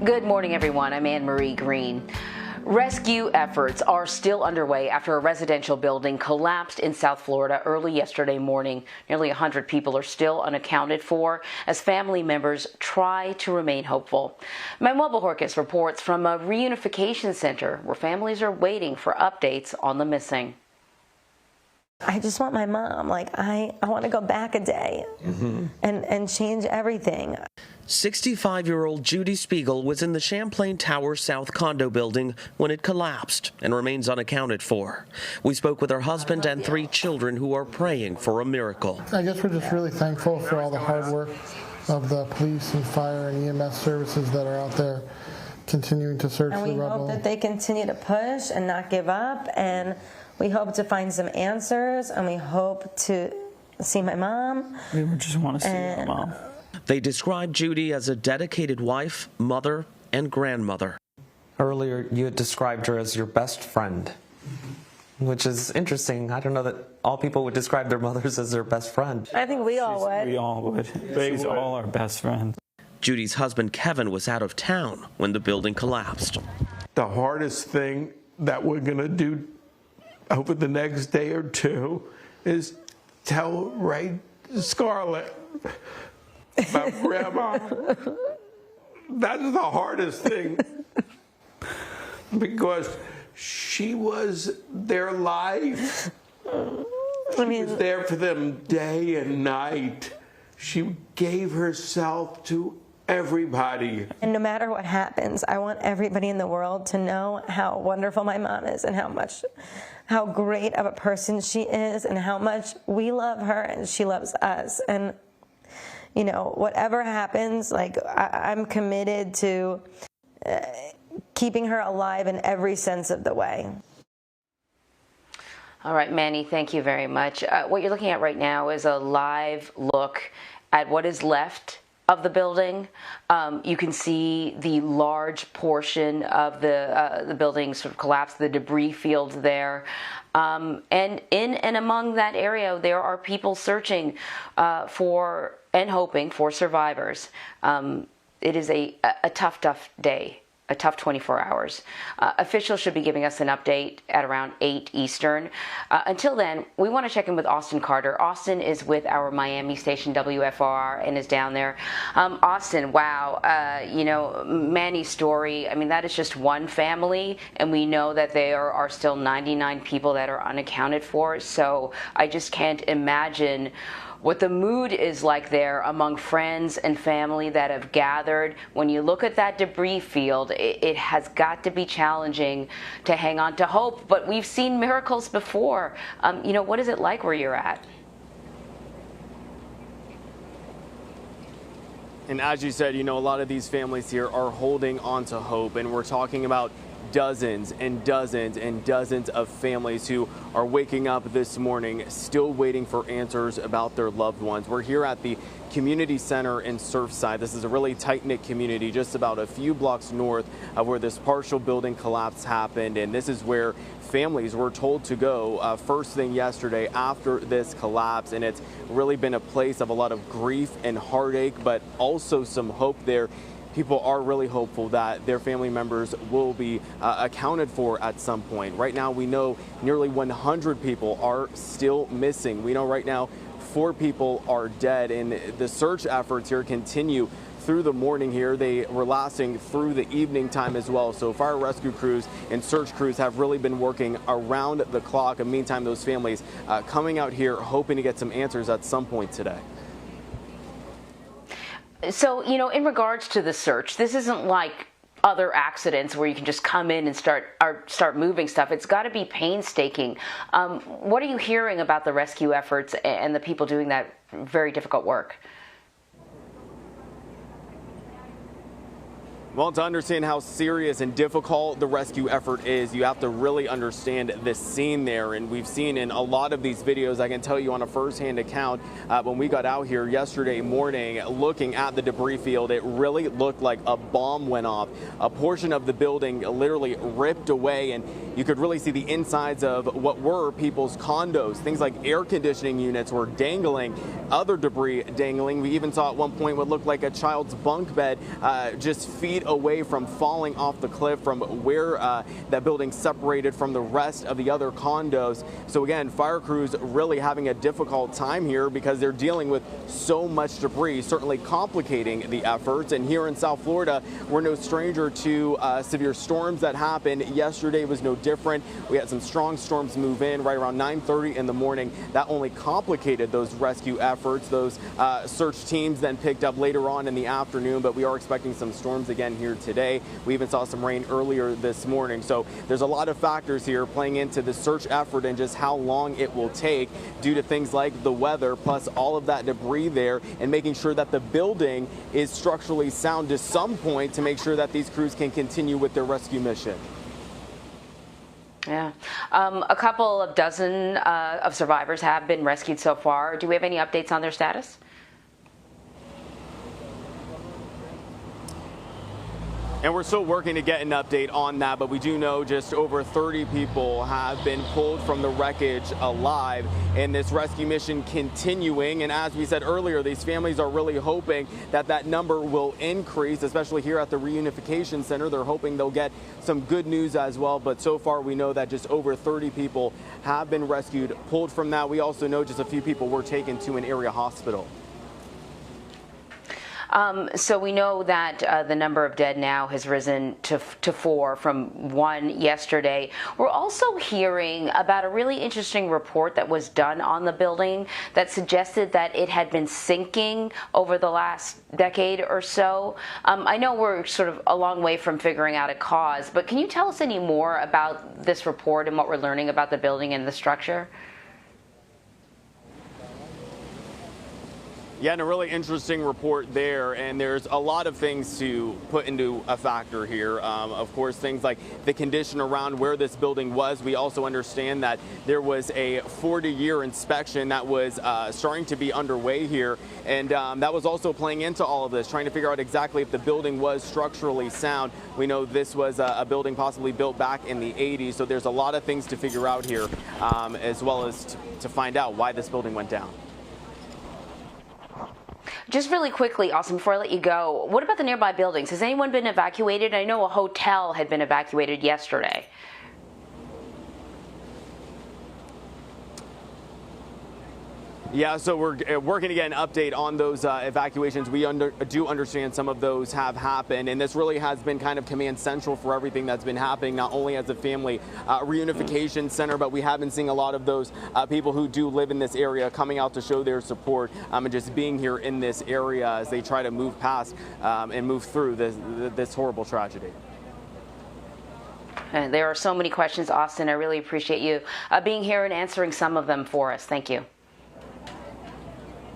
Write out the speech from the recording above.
Good morning, everyone. I'm Anne-Marie Green. Rescue efforts are still underway after a residential building collapsed in South Florida early yesterday morning. Nearly 100 people are still unaccounted for as family members try to remain hopeful. Manuel Bojorquez reports from a reunification center where families are waiting for updates on the missing. I just want my mom. I want to go back a day and change everything. 65-year-old Judy Spiegel was in the Champlain Tower South condo building when it collapsed and remains unaccounted for. We spoke with her husband and 3 children who are praying for a miracle. I guess we're just really thankful for all the hard work of the police and fire and EMS services that are out there continuing to search for the rebel. And we hope that they continue to push and not give up, and we hope to find some answers, and we hope to see my mom. We just want to see our mom. They described Judy as a dedicated wife, mother, and grandmother. Earlier, you had described her as your best friend, which is interesting. I don't know that all people would describe their mothers as their best friend. I think we all would. We all would. She's all our best friend. Judy's husband, Kevin, was out of town when the building collapsed. The hardest thing that we're going to do over the next day or two is tell Scarlett about Grandma. That's the hardest thing because she was their life. She was there for them day and night. She gave herself to everybody. And no matter what happens, I want everybody in the world to know how wonderful my mom is and how great of a person she is and how much we love her and she loves us. And you know, whatever happens, I'm committed to keeping her alive in every sense of the way. All right, Manny, thank you very much. What you're looking at right now is a live look at what is left of the building. You can see the large portion of the building sort of collapsed, the debris field there. And in and among that area, there are people searching for and hoping for survivors. It is a tough day, a tough 24 hours. Officials should be giving us an update at around 8 Eastern. Until then, we want to check in with Austin Carter. Austin is with our Miami station, WFR, and is down there. Austin, wow, Manny's story, I mean, that is just one family, and we know that there are still 99 people that are unaccounted for, so I just can't imagine what the mood is like there among friends and family that have gathered. When you look at that debris field, it has got to be challenging to hang on to hope, but we've seen miracles before. What is it like where you're at? And as you said, a lot of these families here are holding on to hope, and we're talking about dozens and dozens and dozens of families who are waking up this morning still waiting for answers about their loved ones. We're here at the community center in Surfside. This is a really tight-knit community just about a few blocks north of where this partial building collapse happened, and this is where families were told to go first thing yesterday after this collapse, and it's really been a place of a lot of grief and heartache, but also some hope there. People are really hopeful that their family members will be accounted for at some point. Right now, we know nearly 100 people are still missing. We know right now 4 people are dead, and the search efforts here continue through the morning here. They were lasting through the evening time as well. So fire rescue crews and search crews have really been working around the clock. And meantime, those families coming out here hoping to get some answers at some point today. So, in regards to the search, this isn't like other accidents where you can just come in and start moving stuff. It's got to be painstaking. What are you hearing about the rescue efforts and the people doing that very difficult work? Well, to understand how serious and difficult the rescue effort is, you have to really understand the scene there. And we've seen in a lot of these videos, I can tell you on a first-hand account, when we got out here yesterday morning looking at the debris field, it really looked like a bomb went off. A portion of the building literally ripped away, and you could really see the insides of what were people's condos. Things like air conditioning units were dangling, other debris dangling. We even saw at one point what looked like a child's bunk bed just feet away from falling off the cliff from where that building separated from the rest of the other condos. So again, fire crews really having a difficult time here because they're dealing with so much debris, certainly complicating the efforts. And here in South Florida, we're no stranger to severe storms that happened. Yesterday was no different. We had some strong storms move in right around 9:30 in the morning. That only complicated those rescue efforts. Those search teams then picked up later on in the afternoon, but we are expecting some storms again here today. We even saw some rain earlier this morning. So there's a lot of factors here playing into the search effort and just how long it will take due to things like the weather, plus all of that debris there, and making sure that the building is structurally sound to some point to make sure that these crews can continue with their rescue mission. Yeah. A couple of dozen of survivors have been rescued so far. Do we have any updates on their status? And we're still working to get an update on that, but we do know just over 30 people have been pulled from the wreckage alive, and this rescue mission continuing. And as we said earlier, these families are really hoping that that number will increase, especially here at the Reunification Center. They're hoping they'll get some good news as well, but so far we know that just over 30 people have been rescued, pulled from that. We also know just a few people were taken to an area hospital. So we know that the number of dead now has risen to 4 from 1 yesterday. We're also hearing about a really interesting report that was done on the building that suggested that it had been sinking over the last decade or so. I know we're sort of a long way from figuring out a cause, but can you tell us any more about this report and what we're learning about the building and the structure? Yeah, and a really interesting report there, and there's a lot of things to put into a factor here. Of course, things like the condition around where this building was. We also understand that there was a 40-year inspection that was starting to be underway here, and that was also playing into all of this, trying to figure out exactly if the building was structurally sound. We know this was a building possibly built back in the 80s, so there's a lot of things to figure out here, as well as to find out why this building went down. Just really quickly, Austin, before I let you go, what about the nearby buildings? Has anyone been evacuated? I know a hotel had been evacuated yesterday. Yeah, so we're working to get an update on those evacuations. We do understand some of those have happened, and this really has been kind of command central for everything that's been happening, not only as a family reunification center, but we have been seeing a lot of those people who do live in this area coming out to show their support and just being here in this area as they try to move past and move through this horrible tragedy. And there are so many questions, Austin. I really appreciate you being here and answering some of them for us. Thank you.